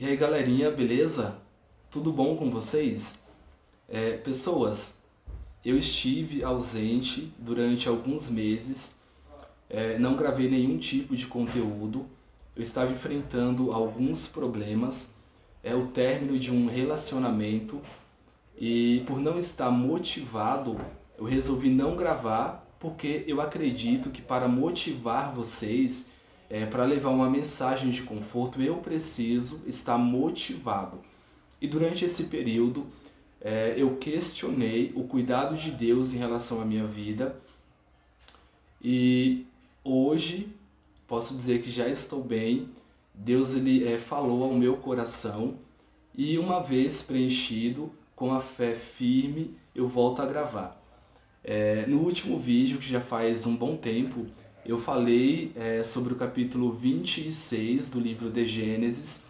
E aí galerinha, beleza? Tudo bom com vocês? Pessoas, eu estive ausente durante alguns meses, não gravei nenhum tipo de conteúdo, eu estava enfrentando alguns problemas, o término de um relacionamento e por não estar motivado, eu resolvi não gravar porque eu acredito que para motivar vocês, para levar uma mensagem de conforto, eu preciso estar motivado. E durante esse período, eu questionei o cuidado de Deus em relação à minha vida. E hoje, posso dizer que já estou bem. Deus ele falou ao meu coração. E uma vez preenchido, com a fé firme, eu volto a gravar. No último vídeo, que já faz um bom tempo, eu falei sobre o capítulo 26 do livro de Gênesis.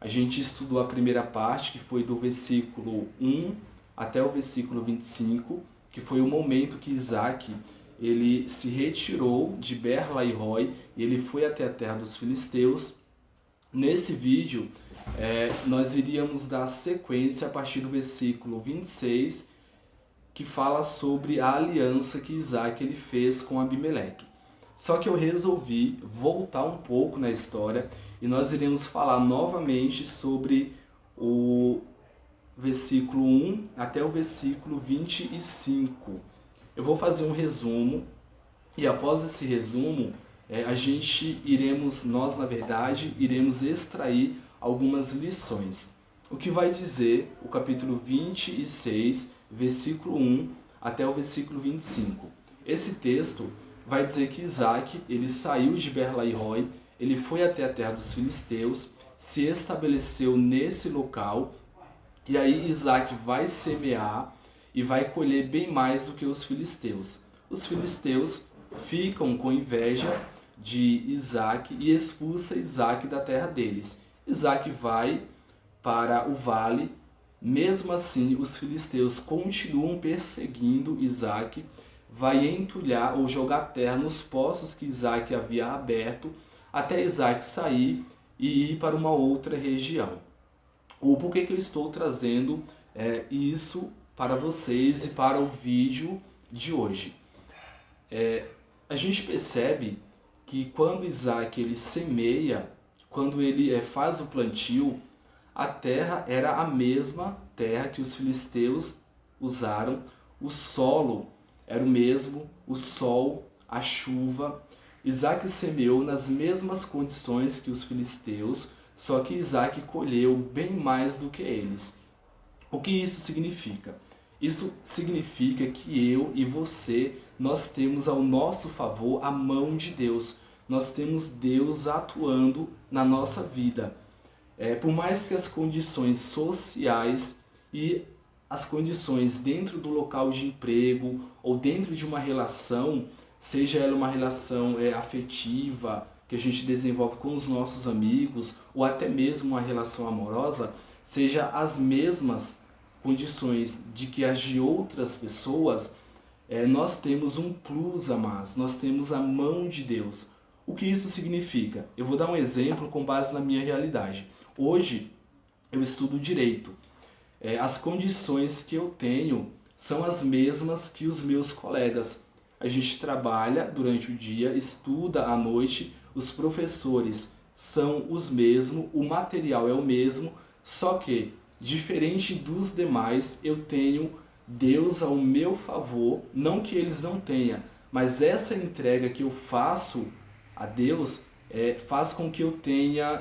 A gente estudou a primeira parte, que foi do versículo 1 até o versículo 25, que foi o momento que Isaac ele se retirou de Ber-lai-roi e ele foi até a terra dos filisteus. Nesse vídeo, nós iríamos dar sequência a partir do versículo 26, que fala sobre a aliança que Isaac ele fez com Abimeleque. Só que eu resolvi voltar um pouco na história e nós iremos falar novamente sobre o versículo 1 até o versículo 25. Eu vou fazer um resumo e após esse resumo, nós na verdade, iremos extrair algumas lições. O que vai dizer o capítulo 26, versículo 1 até o versículo 25. Esse texto vai dizer que Isaac ele saiu de Ber-lai-roi, ele foi até a terra dos filisteus, se estabeleceu nesse local, e aí Isaac vai semear e vai colher bem mais do que os filisteus. Os filisteus ficam com inveja de Isaac e expulsa Isaac da terra deles. Isaac vai para o vale, mesmo assim os filisteus continuam perseguindo Isaac, vai entulhar ou jogar terra nos poços que Isaac havia aberto, até Isaac sair e ir para uma outra região. Por que eu estou trazendo isso para vocês e para o vídeo de hoje? A gente percebe que quando Isaac ele semeia, quando ele faz o plantio, a terra era a mesma terra que os filisteus usaram, o solo era o mesmo, o sol, a chuva. Isaac semeou nas mesmas condições que os filisteus, só que Isaac colheu bem mais do que eles. O que isso significa? Isso significa que eu e você, nós temos ao nosso favor a mão de Deus. Nós temos Deus atuando na nossa vida. Por mais que as condições sociais e as condições dentro do local de emprego ou dentro de uma relação, seja ela uma relação afetiva, que a gente desenvolve com os nossos amigos, ou até mesmo uma relação amorosa, seja as mesmas condições de que as de outras pessoas, nós temos um plus a mais, nós temos a mão de Deus. O que isso significa? Eu vou dar um exemplo com base na minha realidade. Hoje eu estudo direito. As condições que eu tenho são as mesmas que os meus colegas. A gente trabalha durante o dia, estuda à noite, os professores são os mesmos, o material é o mesmo, só que, diferente dos demais, eu tenho Deus ao meu favor, não que eles não tenham, mas essa entrega que eu faço a Deus faz com que eu tenha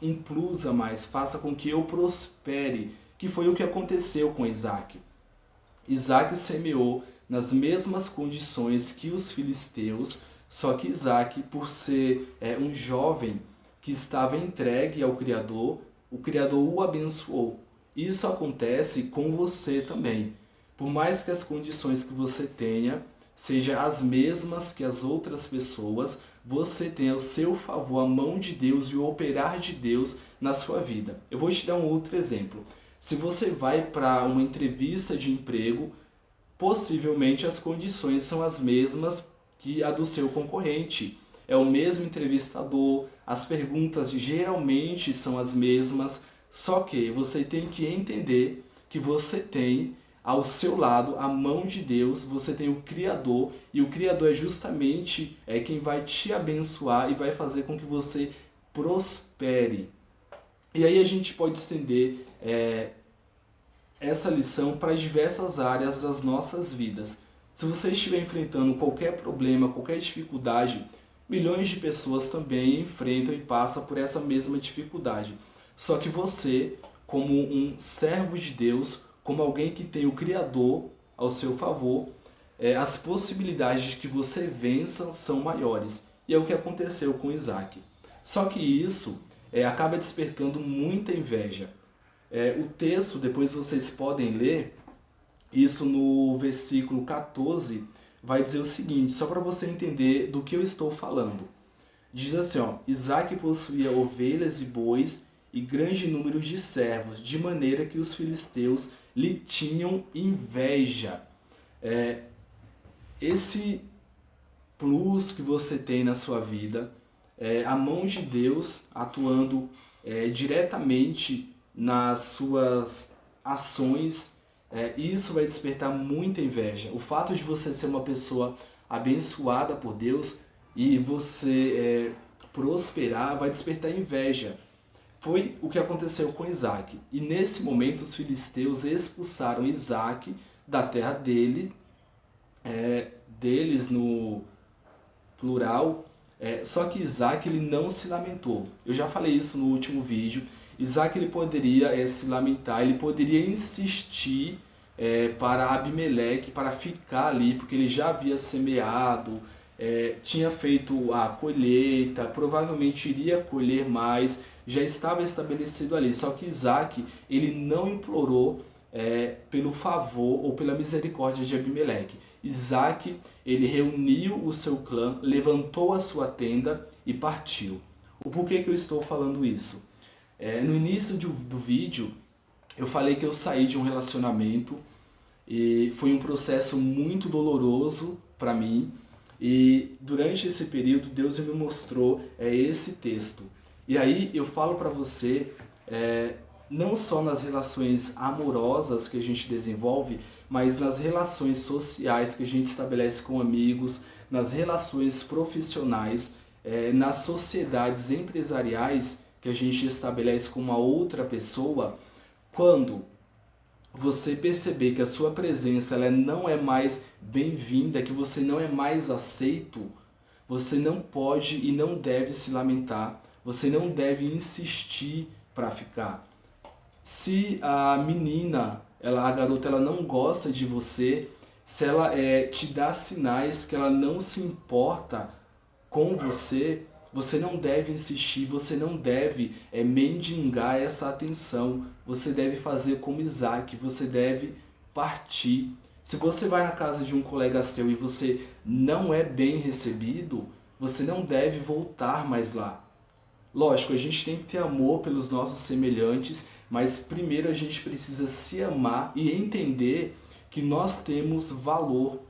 um plus a mais, faça com que eu prospere, que foi o que aconteceu com Isaac. Isaac semeou nas mesmas condições que os filisteus, só que Isaac, por ser um jovem que estava entregue ao Criador, o Criador o abençoou. Isso acontece com você também. Por mais que as condições que você tenha sejam as mesmas que as outras pessoas, você tem ao seu favor a mão de Deus e o operar de Deus na sua vida. Eu vou te dar um outro exemplo. Se você vai para uma entrevista de emprego, possivelmente as condições são as mesmas que a do seu concorrente. É o mesmo entrevistador, as perguntas geralmente são as mesmas, só que você tem que entender que você tem ao seu lado a mão de Deus, você tem o Criador, e o Criador é justamente quem vai te abençoar e vai fazer com que você prospere. E aí a gente pode estender essa lição para diversas áreas das nossas vidas. Se você estiver enfrentando qualquer problema, qualquer dificuldade, milhões de pessoas também enfrentam e passam por essa mesma dificuldade. Só que você, como um servo de Deus, como alguém que tem o Criador ao seu favor, as possibilidades de que você vença são maiores. E é o que aconteceu com Isaac. Só que isso acaba despertando muita inveja. O texto, depois vocês podem ler, isso no versículo 14, vai dizer o seguinte, só para você entender do que eu estou falando. Diz assim, Isaac possuía ovelhas e bois e grande número de servos, de maneira que os filisteus lhe tinham inveja. Esse plus que você tem na sua vida, a mão de Deus atuando diretamente nas suas ações, isso vai despertar muita inveja. O fato de você ser uma pessoa abençoada por Deus e você prosperar vai despertar inveja. Foi o que aconteceu com Isaac. E nesse momento os filisteus expulsaram Isaac da terra deles no plural. Só que Isaac ele não se lamentou. Eu já falei isso no último vídeo. Isaac ele poderia se lamentar, ele poderia insistir para Abimeleque, para ficar ali, porque ele já havia semeado, tinha feito a colheita, provavelmente iria colher mais, já estava estabelecido ali. Só que Isaac ele não implorou pelo favor ou pela misericórdia de Abimeleque. Isaac ele reuniu o seu clã, levantou a sua tenda e partiu. O porquê que eu estou falando isso? No início do vídeo eu falei que eu saí de um relacionamento e foi um processo muito doloroso para mim, e durante esse período Deus me mostrou esse texto. E aí eu falo para você, não só nas relações amorosas que a gente desenvolve, mas nas relações sociais que a gente estabelece com amigos, nas relações profissionais, nas sociedades empresariais que a gente estabelece com uma outra pessoa. Quando você perceber que a sua presença ela não é mais bem-vinda, que você não é mais aceito, você não pode e não deve se lamentar, você não deve insistir para ficar. Se a menina, a garota, ela não gosta de você, se ela te dá sinais que ela não se importa com você, você não deve insistir, você não deve mendigar essa atenção. Você deve fazer como Isaac, você deve partir. Se você vai na casa de um colega seu e você não é bem recebido, você não deve voltar mais lá. Lógico, a gente tem que ter amor pelos nossos semelhantes, mas primeiro a gente precisa se amar e entender que nós temos valor.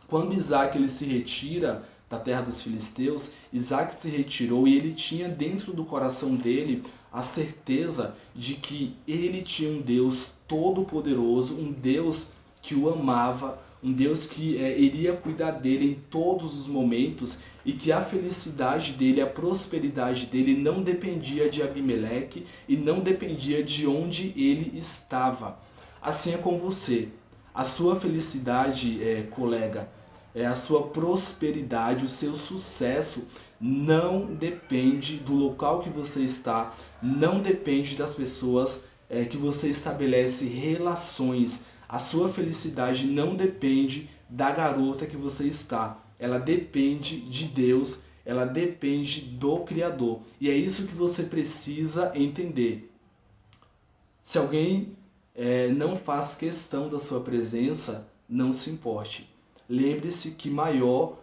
Quando Isaac ele se retira da terra dos filisteus, Isaac se retirou e ele tinha dentro do coração dele a certeza de que ele tinha um Deus todo-poderoso, um Deus que o amava, um Deus que iria cuidar dele em todos os momentos, e que a felicidade dele, a prosperidade dele não dependia de Abimeleque e não dependia de onde ele estava. Assim é com você. A sua felicidade, colega, a sua prosperidade, o seu sucesso não depende do local que você está, não depende das pessoas que você estabelece relações. A sua felicidade não depende da garota que você está. Ela depende de Deus, ela depende do Criador. E é isso que você precisa entender. Se alguém não faz questão da sua presença, não se importe. Lembre-se que maior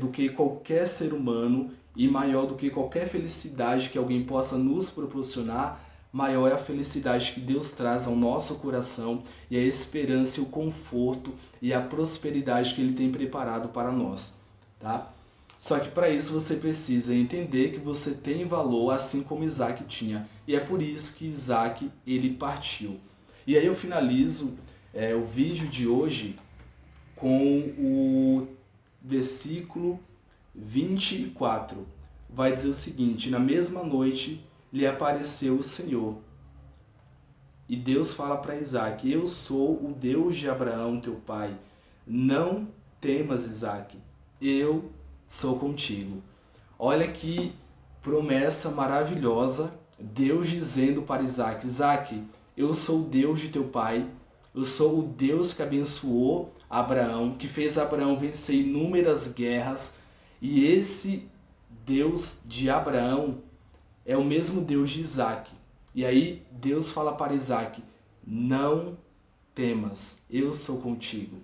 do que qualquer ser humano e maior do que qualquer felicidade que alguém possa nos proporcionar, maior é a felicidade que Deus traz ao nosso coração, e a esperança, o conforto e a prosperidade que Ele tem preparado para nós. Tá? Só que para isso você precisa entender que você tem valor assim como Isaac tinha. E é por isso que Isaac ele partiu. E aí eu finalizo o vídeo de hoje com o versículo 24. Vai dizer o seguinte: na mesma noite lhe apareceu o Senhor. E Deus fala para Isaac: eu sou o Deus de Abraão, teu pai. Não temas, Isaac. Eu sou contigo. Olha que promessa maravilhosa. Deus dizendo para Isaac: Isaac, eu sou o Deus de teu pai. Eu sou o Deus que abençoou Abraão, que fez Abraão vencer inúmeras guerras. E esse Deus de Abraão é o mesmo Deus de Isaac. E aí Deus fala para Isaac: não temas, eu sou contigo.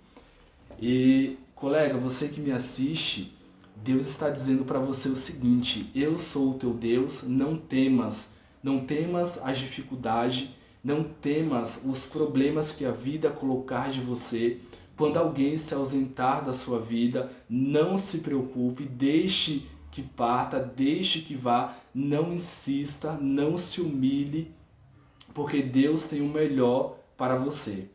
E colega, você que me assiste, Deus está dizendo para você o seguinte: eu sou o teu Deus, não temas. Não temas as dificuldades, não temas os problemas que a vida colocar de você. Quando alguém se ausentar da sua vida, não se preocupe, deixe que parta, deixe que vá, não insista, não se humilhe, porque Deus tem o melhor para você.